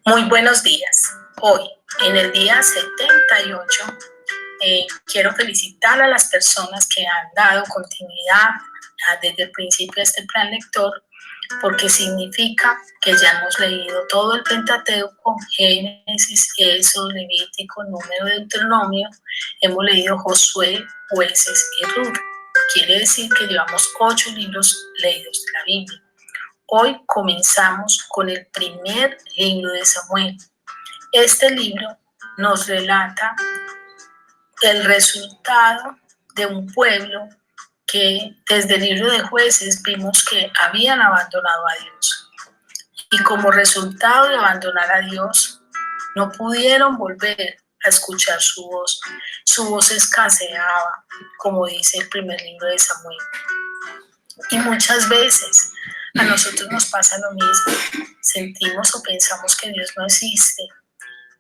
Muy buenos días. Hoy, en el día 78, quiero felicitar a las personas que han dado continuidad desde el principio de este plan lector, porque significa que ya hemos leído todo el Pentateuco, Génesis, Éxodo, Levítico, Número, Deuteronomio, hemos leído Josué, Jueces y Ruth. Quiere decir que llevamos 8 libros leídos de la Biblia. Hoy comenzamos con el primer libro de Samuel. Este libro nos relata el resultado de un pueblo que desde el libro de Jueces vimos que habían abandonado a Dios. Y como resultado de abandonar a Dios, no pudieron volver a escuchar su voz. Su voz escaseaba, como dice el primer libro de Samuel. Y muchas veces a nosotros nos pasa lo mismo. Sentimos o pensamos que Dios no existe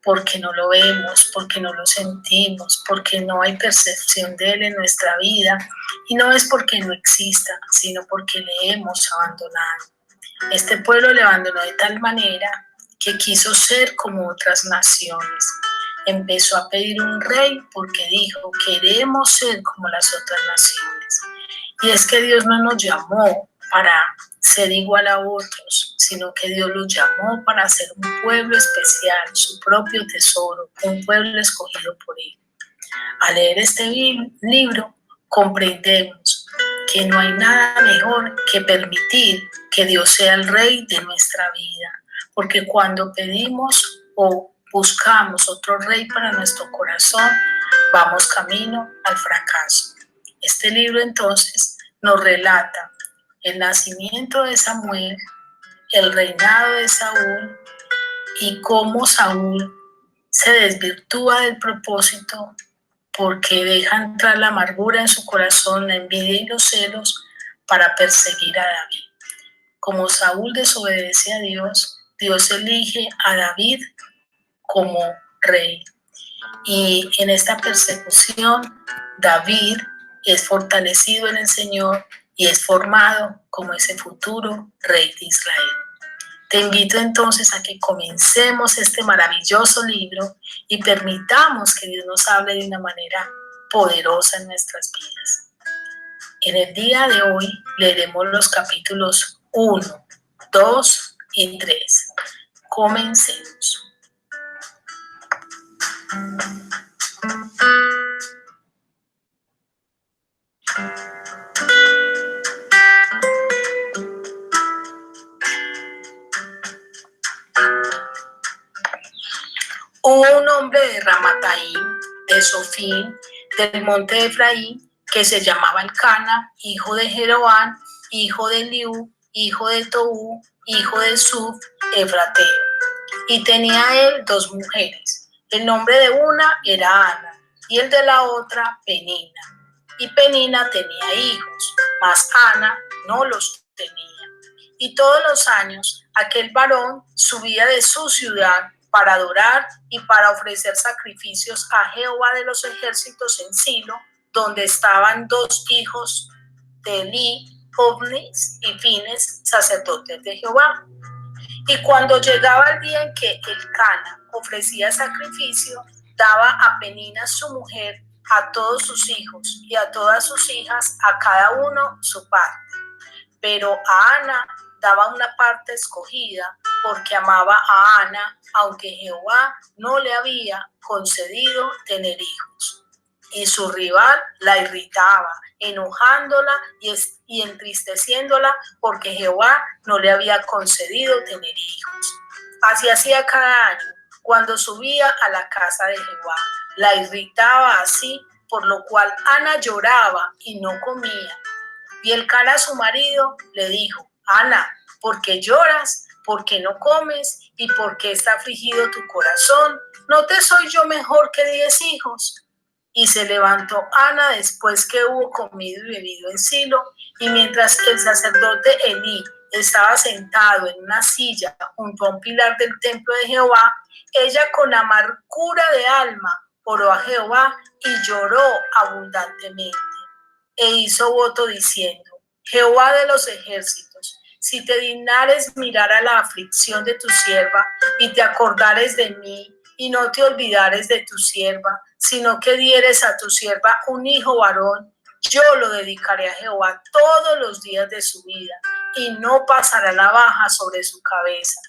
porque no lo vemos, porque no lo sentimos, porque no hay percepción de Él en nuestra vida. Y no es porque no exista, sino porque le hemos abandonado. Este pueblo le abandonó de tal manera que quiso ser como otras naciones. Empezó a pedir un rey porque dijo, queremos ser como las otras naciones. Y es que Dios no nos llamó para ser igual a otros, sino que Dios los llamó para ser un pueblo especial, su propio tesoro, un pueblo escogido por Él. Al leer este libro, comprendemos que no hay nada mejor que permitir que Dios sea el rey de nuestra vida, porque cuando pedimos o buscamos otro rey para nuestro corazón, vamos camino al fracaso. Este libro entonces nos relata el nacimiento de Samuel, el reinado de Saúl y cómo Saúl se desvirtúa del propósito porque deja entrar la amargura en su corazón, la envidia y los celos para perseguir a David. Como Saúl desobedece a Dios, Dios elige a David como rey. Y en esta persecución, David es fortalecido en el Señor y es formado como ese futuro rey de Israel. Te invito entonces a que comencemos este maravilloso libro y permitamos que Dios nos hable de una manera poderosa en nuestras vidas. En el día de hoy leeremos los capítulos 1, 2 y 3. Comencemos. Hubo un hombre de Ramataim, de Sofín, del monte de Efraín, que se llamaba Elcana, hijo de Jeroán, hijo de Eliú, hijo de Toú, hijo de Suf, Efrateo. Y tenía él 2 mujeres. El nombre de una era Ana, y el de la otra Penina. Y Penina tenía hijos, mas Ana no los tenía. Y todos los años aquel varón subía de su ciudad para adorar y para ofrecer sacrificios a Jehová de los ejércitos en Silo, donde estaban 2 hijos de Eli, Hofnis y Fines, sacerdotes de Jehová. Y cuando llegaba el día en que Elcana ofrecía sacrificio, daba a Penina su mujer, a todos sus hijos y a todas sus hijas, a cada uno su parte. Pero a Ana daba una parte escogida, porque amaba a Ana, aunque Jehová no le había concedido tener hijos. Y su rival la irritaba, enojándola y entristeciéndola, porque Jehová no le había concedido tener hijos. Así hacía cada año, cuando subía a la casa de Jehová. La irritaba así, por lo cual Ana lloraba y no comía. Y Elcana, su marido, le dijo, Ana, ¿por qué lloras? ¿Por qué no comes? ¿Y por qué está afligido tu corazón? ¿No te soy yo mejor que 10 hijos? Y se levantó Ana después que hubo comido y bebido en Silo, y mientras el sacerdote Elí estaba sentado en una silla junto a un pilar del templo de Jehová, ella con amargura de alma oró a Jehová y lloró abundantemente. E hizo voto diciendo, Jehová de los ejércitos, si te dignares mirar a la aflicción de tu sierva y te acordares de mí y no te olvidares de tu sierva, sino que dieres a tu sierva un hijo varón, yo lo dedicaré a Jehová todos los días de su vida y no pasará navaja sobre su cabeza.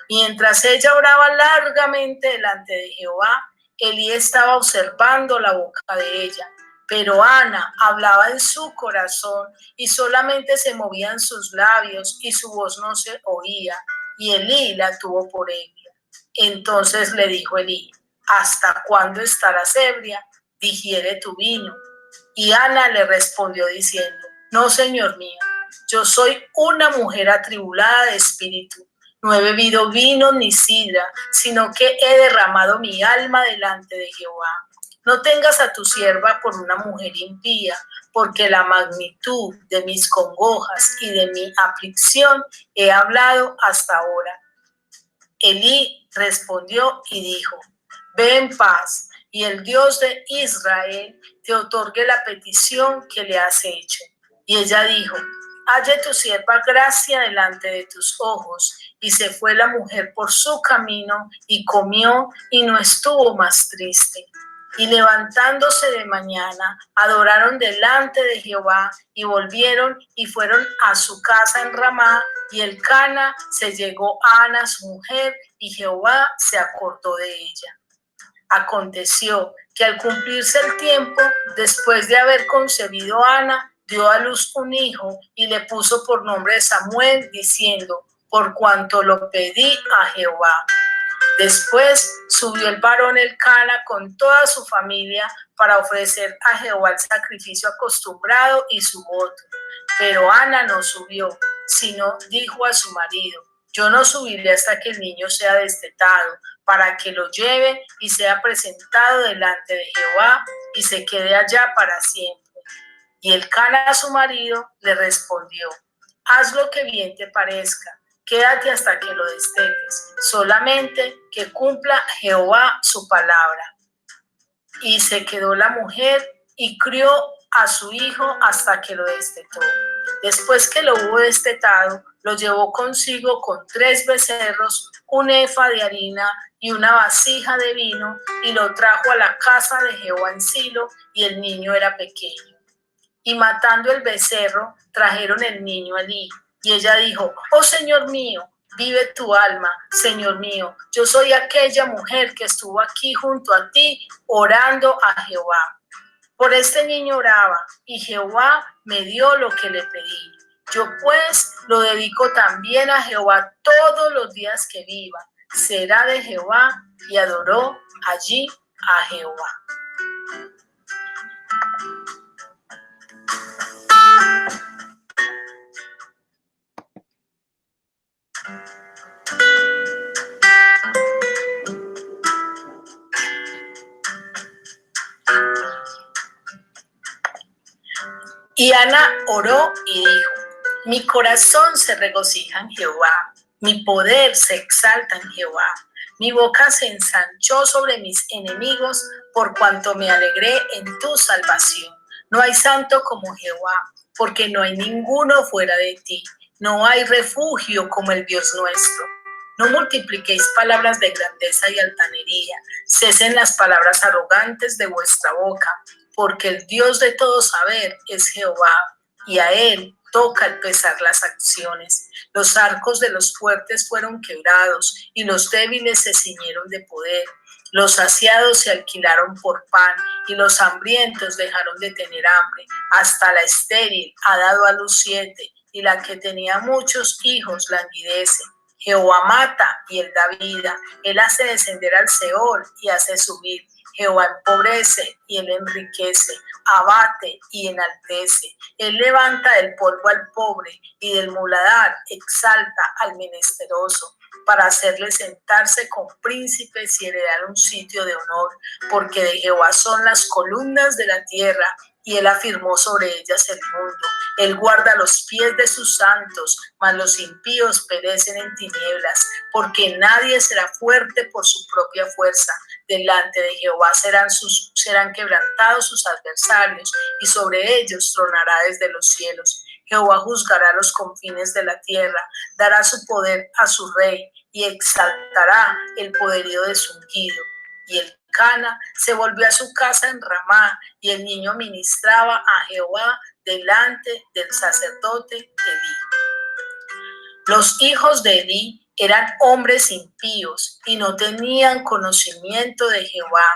Mientras ella oraba largamente delante de Jehová, Elí estaba observando la boca de ella, pero Ana hablaba en su corazón y solamente se movían sus labios y su voz no se oía, y Elí la tuvo por ebria. Entonces le dijo Elí: ¿hasta cuándo estarás ebria? Digiere tu vino. Y Ana le respondió diciendo: no, señor mío, yo soy una mujer atribulada de espíritu. No he bebido vino ni sidra, sino que he derramado mi alma delante de Jehová. No tengas a tu sierva por una mujer impía, porque la magnitud de mis congojas y de mi aflicción he hablado hasta ahora. Elí respondió y dijo: ve en paz, y el Dios de Israel te otorgue la petición que le has hecho. Y ella dijo: halle tu sierva gracia delante de tus ojos. Y se fue la mujer por su camino y comió y no estuvo más triste. Y levantándose de mañana, adoraron delante de Jehová y volvieron y fueron a su casa en Ramá. Y Elcana se llegó a Ana su mujer y Jehová se acordó de ella. Aconteció que al cumplirse el tiempo, después de haber concebido Ana, dio a luz un hijo y le puso por nombre Samuel, diciendo: por cuanto lo pedí a Jehová. Después subió el varón Elcana con toda su familia para ofrecer a Jehová el sacrificio acostumbrado y su voto. Pero Ana no subió, sino dijo a su marido: yo no subiré hasta que el niño sea destetado, para que lo lleve y sea presentado delante de Jehová y se quede allá para siempre. Y Elcana, su marido, le respondió: haz lo que bien te parezca, quédate hasta que lo destetes, solamente que cumpla Jehová su palabra. Y se quedó la mujer y crió a su hijo hasta que lo destetó. Después que lo hubo destetado, lo llevó consigo con 3 becerros, un efa de harina y una vasija de vino, y lo trajo a la casa de Jehová en Silo, y el niño era pequeño. Y matando el becerro, trajeron el niño a Elí. Y ella dijo: oh Señor mío, vive tu alma, Señor mío. Yo soy aquella mujer que estuvo aquí junto a ti orando a Jehová. Por este niño oraba, y Jehová me dio lo que le pedí. Yo pues lo dedico también a Jehová todos los días que viva. Será de Jehová. Y adoró allí a Jehová. Y Ana oró y dijo: mi corazón se regocija en Jehová, mi poder se exalta en Jehová. Mi boca se ensanchó sobre mis enemigos, por cuanto me alegré en tu salvación. No hay santo como Jehová, porque no hay ninguno fuera de ti. No hay refugio como el Dios nuestro. No multipliquéis palabras de grandeza y altanería. Cesen las palabras arrogantes de vuestra boca, porque el Dios de todo saber es Jehová, y a él toca el pesar las acciones. Los arcos de los fuertes fueron quebrados, y los débiles se ciñeron de poder. Los saciados se alquilaron por pan, y los hambrientos dejaron de tener hambre. Hasta la estéril ha dado a luz 7, y la que tenía muchos hijos languidece. Jehová mata y él da vida. Él hace descender al Seol y hace subir. Jehová empobrece y él enriquece, abate y enaltece. Él levanta del polvo al pobre y del muladar exalta al menesteroso, para hacerle sentarse con príncipes y heredar un sitio de honor, porque de Jehová son las columnas de la tierra, y él afirmó sobre ellas el mundo. Él guarda los pies de sus santos, mas los impíos perecen en tinieblas, porque nadie será fuerte por su propia fuerza. Delante de Jehová serán quebrantados sus adversarios, y sobre ellos tronará desde los cielos. Jehová juzgará los confines de la tierra, dará su poder a su rey y exaltará el poderío de su ungido. Y el Cana se volvió a su casa en Ramá, y el niño ministraba a Jehová delante del sacerdote Elí. Los hijos de Elí eran hombres impíos y no tenían conocimiento de Jehová.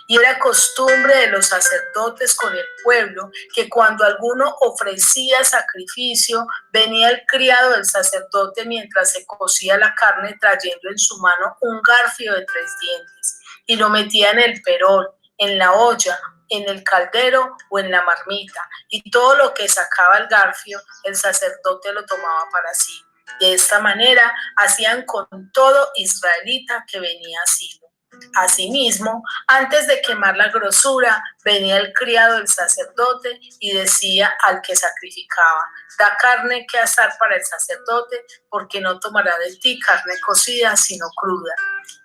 Y era costumbre de los sacerdotes con el pueblo que cuando alguno ofrecía sacrificio, venía el criado del sacerdote mientras se cocía la carne trayendo en su mano un garfio de 3 dientes y lo metía en el perol, en la olla, en el caldero o en la marmita. Y todo lo que sacaba el garfio, el sacerdote lo tomaba para sí. De esta manera hacían con todo israelita que venía a Silo. Asimismo, antes de quemar la grosura, venía el criado del sacerdote y decía al que sacrificaba: da carne que asar para el sacerdote, porque no tomará de ti carne cocida, sino cruda.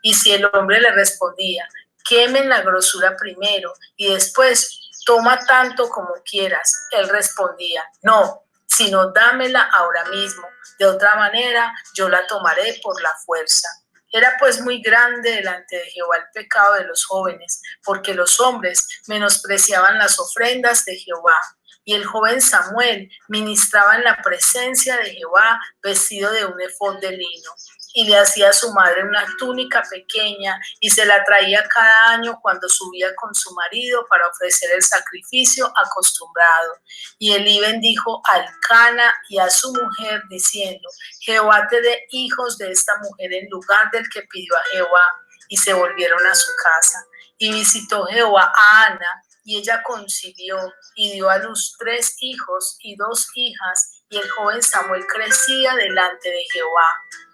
Y si el hombre le respondía: quemen la grosura primero y después toma tanto como quieras, él respondía: no, sino dámela ahora mismo, de otra manera yo la tomaré por la fuerza. Era pues muy grande delante de Jehová el pecado de los jóvenes, porque los hombres menospreciaban las ofrendas de Jehová. Y el joven Samuel ministraba en la presencia de Jehová vestido de un efod de lino. Y le hacía a su madre una túnica pequeña y se la traía cada año cuando subía con su marido para ofrecer el sacrificio acostumbrado. Y Elí bendijo al Cana y a su mujer diciendo: Jehová te dé hijos de esta mujer en lugar del que pidió a Jehová. Y se volvieron a su casa. Y visitó Jehová a Ana, y ella concibió y dio a luz 3 hijos y 2 hijas, y el joven Samuel crecía delante de Jehová.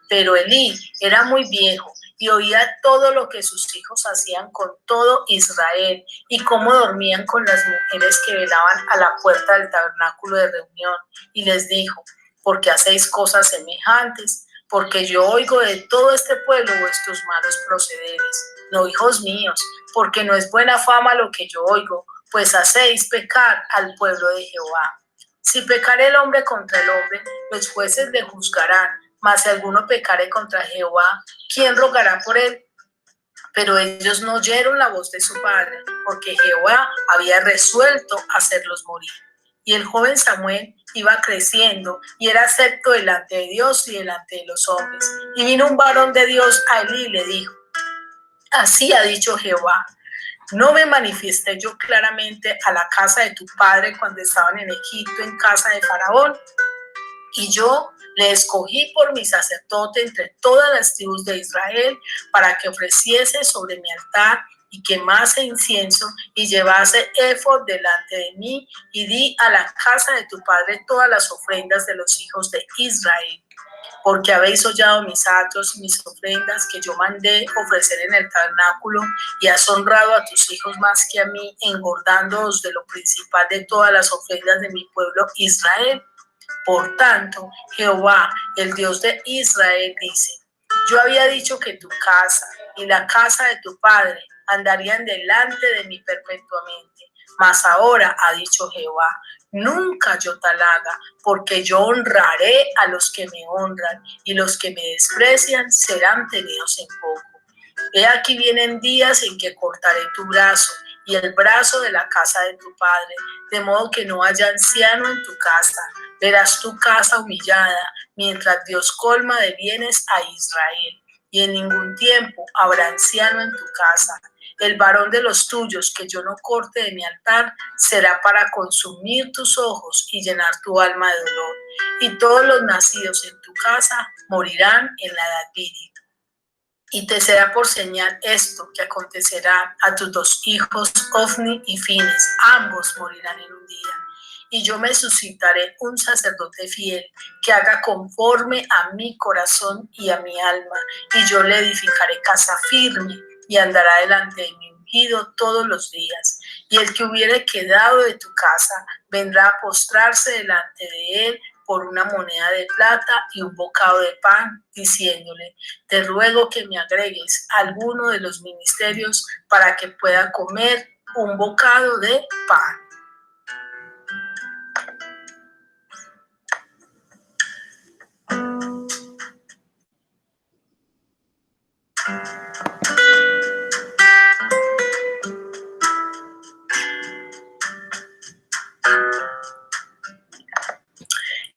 Pero Elí era muy viejo y oía todo lo que sus hijos hacían con todo Israel y cómo dormían con las mujeres que velaban a la puerta del tabernáculo de reunión. Y les dijo: ¿por qué hacéis cosas semejantes? Porque yo oigo de todo este pueblo vuestros malos procederes. No, hijos míos, porque no es buena fama lo que yo oigo, pues hacéis pecar al pueblo de Jehová. Si pecare el hombre contra el hombre, los jueces le juzgarán. Mas si alguno pecare contra Jehová, ¿quién rogará por él? Pero ellos no oyeron la voz de su padre, porque Jehová había resuelto hacerlos morir. Y el joven Samuel iba creciendo y era acepto delante de Dios y delante de los hombres. Y vino un varón de Dios a Elí y le dijo: así ha dicho Jehová: ¿no me manifesté yo claramente a la casa de tu padre cuando estaban en Egipto, en casa de Faraón? Y yo le escogí por mi sacerdote entre todas las tribus de Israel, para que ofreciese sobre mi altar y quemase incienso y llevase éfod delante de mí, y di a la casa de tu padre todas las ofrendas de los hijos de Israel. Porque habéis hollado mis atos y mis ofrendas que yo mandé ofrecer en el tabernáculo, y has honrado a tus hijos más que a mí, engordándoos de lo principal de todas las ofrendas de mi pueblo Israel. Por tanto, Jehová, el Dios de Israel, dice: yo había dicho que tu casa y la casa de tu padre andarían delante de mí perpetuamente. Mas ahora ha dicho Jehová: nunca yo tal haga, porque yo honraré a los que me honran, y los que me desprecian serán tenidos en poco. He aquí vienen días en que cortaré tu brazo y el brazo de la casa de tu padre, de modo que no haya anciano en tu casa. Verás tu casa humillada, mientras Dios colma de bienes a Israel. Y en ningún tiempo habrá anciano en tu casa. El varón de los tuyos que yo no corte de mi altar será para consumir tus ojos y llenar tu alma de dolor. Y todos los nacidos en tu casa morirán en la edad viril. Y te será por señal esto que acontecerá a tus 2 hijos, Ofni y Fines, ambos morirán en un día. Y yo me suscitaré un sacerdote fiel que haga conforme a mi corazón y a mi alma, y yo le edificaré casa firme y andará delante de mi ungido todos los días. Y el que hubiere quedado de tu casa vendrá a postrarse delante de él por una moneda de plata y un bocado de pan, diciéndole: te ruego que me agregues alguno de los ministerios para que pueda comer un bocado de pan.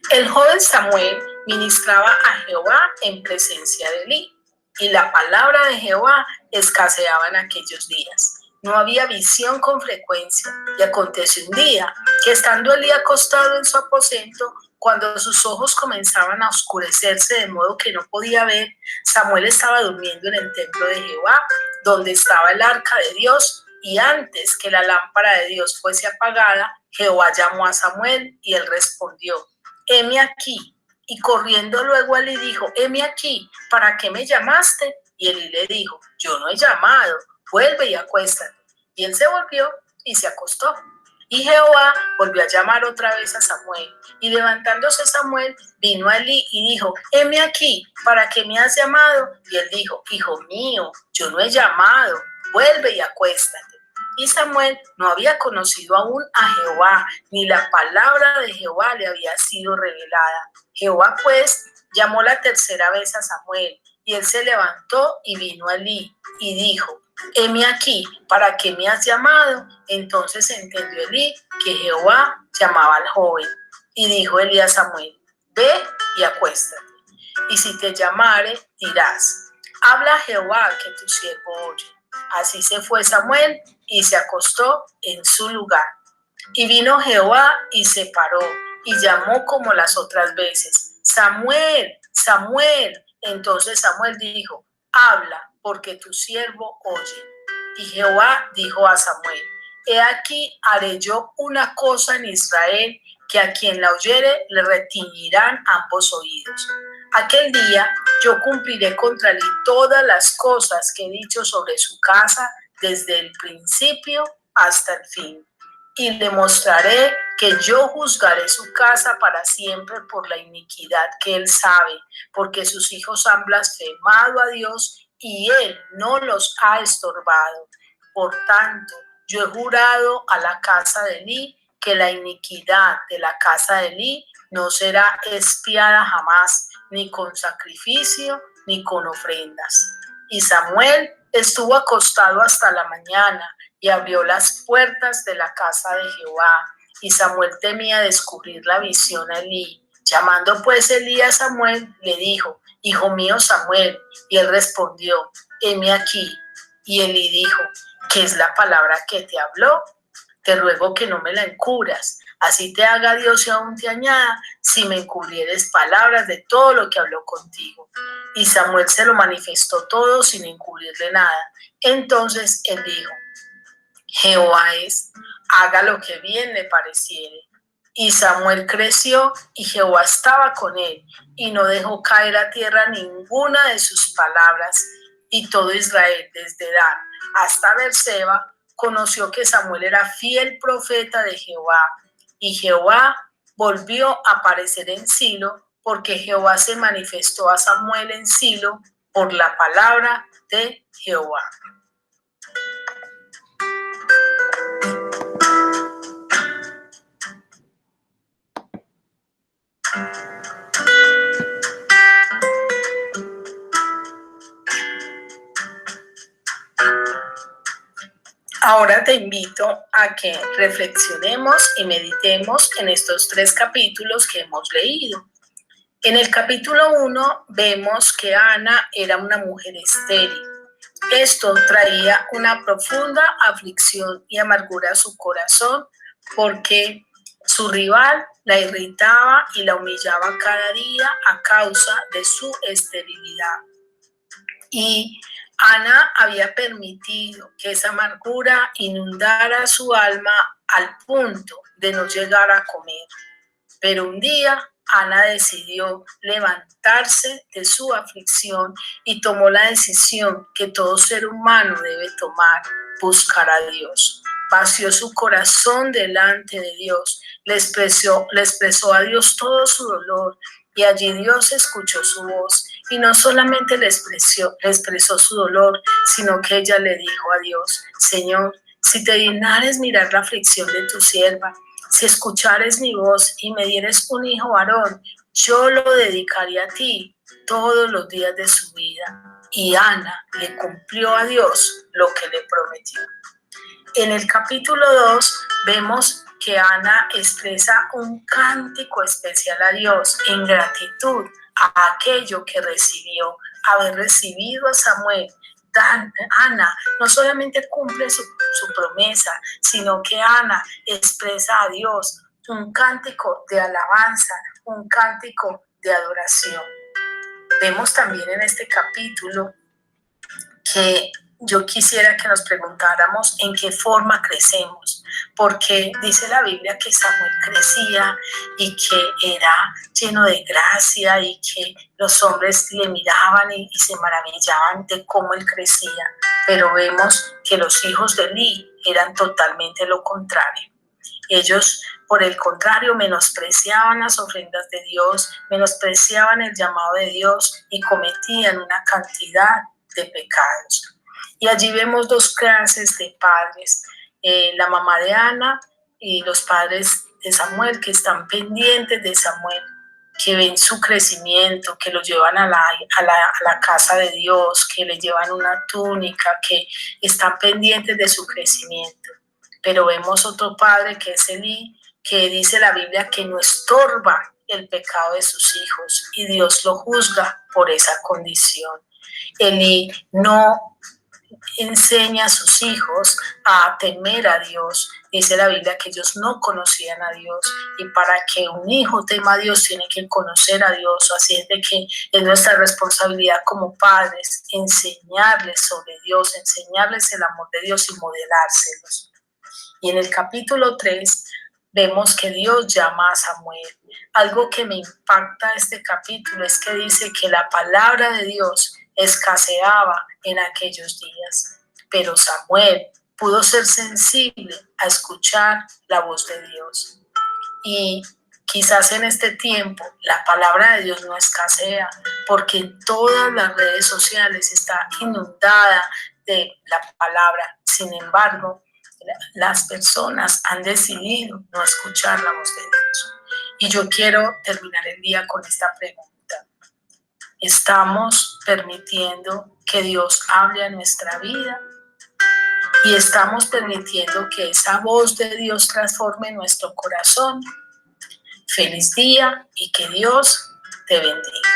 El joven Samuel ministraba a Jehová en presencia de Elí, y la palabra de Jehová escaseaba en aquellos días. No había visión con frecuencia, y aconteció un día que estando Elí acostado en su aposento, cuando sus ojos comenzaban a oscurecerse de modo que no podía ver, Samuel estaba durmiendo en el templo de Jehová, donde estaba el arca de Dios, y antes que la lámpara de Dios fuese apagada, Jehová llamó a Samuel, y él respondió: heme aquí. Y corriendo luego Elí dijo: heme aquí, ¿para qué me llamaste? Y Elí le dijo: yo no he llamado, vuelve y acuéstate. Y él se volvió y se acostó. Y Jehová volvió a llamar otra vez a Samuel. Y levantándose Samuel, vino a Elí y dijo: heme aquí, ¿para qué me has llamado? Y él dijo: hijo mío, yo no he llamado, vuelve y acuéstate. Y Samuel no había conocido aún a Jehová, ni la palabra de Jehová le había sido revelada. Jehová pues llamó la tercera vez a Samuel, y él se levantó y vino a Elí, y dijo: heme aquí, ¿para qué me has llamado? Entonces entendió Elí que Jehová llamaba al joven. Y dijo Elí a Samuel: ve y acuéstate. Y si te llamare, dirás: habla Jehová, que tu siervo oye. Así se fue Samuel y se acostó en su lugar. Y vino Jehová y se paró y llamó como las otras veces: Samuel, Samuel. Entonces Samuel dijo: habla, porque tu siervo oye. Y Jehová dijo a Samuel: he aquí, haré yo una cosa en Israel, que a quien la oyere le retiñirán ambos oídos. Aquel día yo cumpliré contra él todas las cosas que he dicho sobre su casa desde el principio hasta el fin. Y le mostraré que yo juzgaré su casa para siempre por la iniquidad que él sabe, porque sus hijos han blasfemado a Dios y él no los ha estorbado. Por tanto, yo he jurado a la casa de Elí que la iniquidad de la casa de Elí no será expiada jamás, ni con sacrificio, ni con ofrendas. Y Samuel estuvo acostado hasta la mañana, y abrió las puertas de la casa de Jehová. Y Samuel temía descubrir la visión a Elí. Llamando pues Elí a Samuel, le dijo: hijo mío Samuel. Y él respondió: heme aquí. Y Elí dijo: ¿qué es la palabra que te habló? Te ruego que no me la encubras. Así te haga Dios y aún te añada, si me encubrieres palabras de todo lo que habló contigo. Y Samuel se lo manifestó todo sin encubrirle nada. Entonces él dijo: Jehová es, haga lo que bien le pareciere. Y Samuel creció, y Jehová estaba con él, y no dejó caer a tierra ninguna de sus palabras. Y todo Israel, desde Dan hasta Beerseba, conoció que Samuel era fiel profeta de Jehová. Y Jehová volvió a aparecer en Silo, porque Jehová se manifestó a Samuel en Silo por la palabra de Jehová. Ahora te invito a que reflexionemos y meditemos en estos 3 capítulos que hemos leído. En el capítulo 1 vemos que Ana era una mujer estéril. Esto traía una profunda aflicción y amargura a su corazón, porque su rival la irritaba y la humillaba cada día a causa de su esterilidad. Y Ana había permitido que esa amargura inundara su alma al punto de no llegar a comer. Pero un día Ana decidió levantarse de su aflicción y tomó la decisión que todo ser humano debe tomar: buscar a Dios. Vació su corazón delante de Dios, le expresó a Dios todo su dolor, y allí Dios escuchó su voz, y no solamente le expresó su dolor, sino que ella le dijo a Dios: Señor, si te dignares mirar la aflicción de tu sierva, si escuchares mi voz y me dieres un hijo varón, yo lo dedicaré a ti todos los días de su vida, y Ana le cumplió a Dios lo que le prometió. En el capítulo 2 vemos que Ana expresa un cántico especial a Dios en gratitud a aquello que recibió, haber recibido a Samuel. Ana no solamente cumple su promesa, sino que Ana expresa a Dios un cántico de alabanza, un cántico de adoración. Vemos también en este capítulo que yo quisiera que nos preguntáramos en qué forma crecemos, porque dice la Biblia que Samuel crecía y que era lleno de gracia y que los hombres le miraban y se maravillaban de cómo él crecía, pero vemos que los hijos de Eli eran totalmente lo contrario. Ellos, por el contrario, menospreciaban las ofrendas de Dios, menospreciaban el llamado de Dios y cometían una cantidad de pecados. Y allí vemos dos clases de padres, la mamá de Ana y los padres de Samuel, que están pendientes de Samuel, que ven su crecimiento, que lo llevan a la casa de Dios, que le llevan una túnica, que están pendientes de su crecimiento. Pero vemos otro padre que es Eli, que dice la Biblia que no estorba el pecado de sus hijos y Dios lo juzga por esa condición. Eli no enseña a sus hijos a temer a Dios. Dice la Biblia que ellos no conocían a Dios, y para que un hijo tema a Dios tiene que conocer a Dios. Así es de que es nuestra responsabilidad como padres enseñarles sobre Dios, enseñarles el amor de Dios y modelárselos. Y en el capítulo 3 vemos que Dios llama a Samuel. Algo que me impacta este capítulo es que dice que la palabra de Dios escaseaba en aquellos días, pero Samuel pudo ser sensible a escuchar la voz de Dios. Y quizás en este tiempo la palabra de Dios no escasea, porque en todas las redes sociales está inundada de la palabra. Sin embargo, las personas han decidido no escuchar la voz de Dios. Y yo quiero terminar el día con esta pregunta. ¿Estamos permitiendo que Dios hable a nuestra vida? ¿Y estamos permitiendo que esa voz de Dios transforme nuestro corazón? Feliz día y que Dios te bendiga.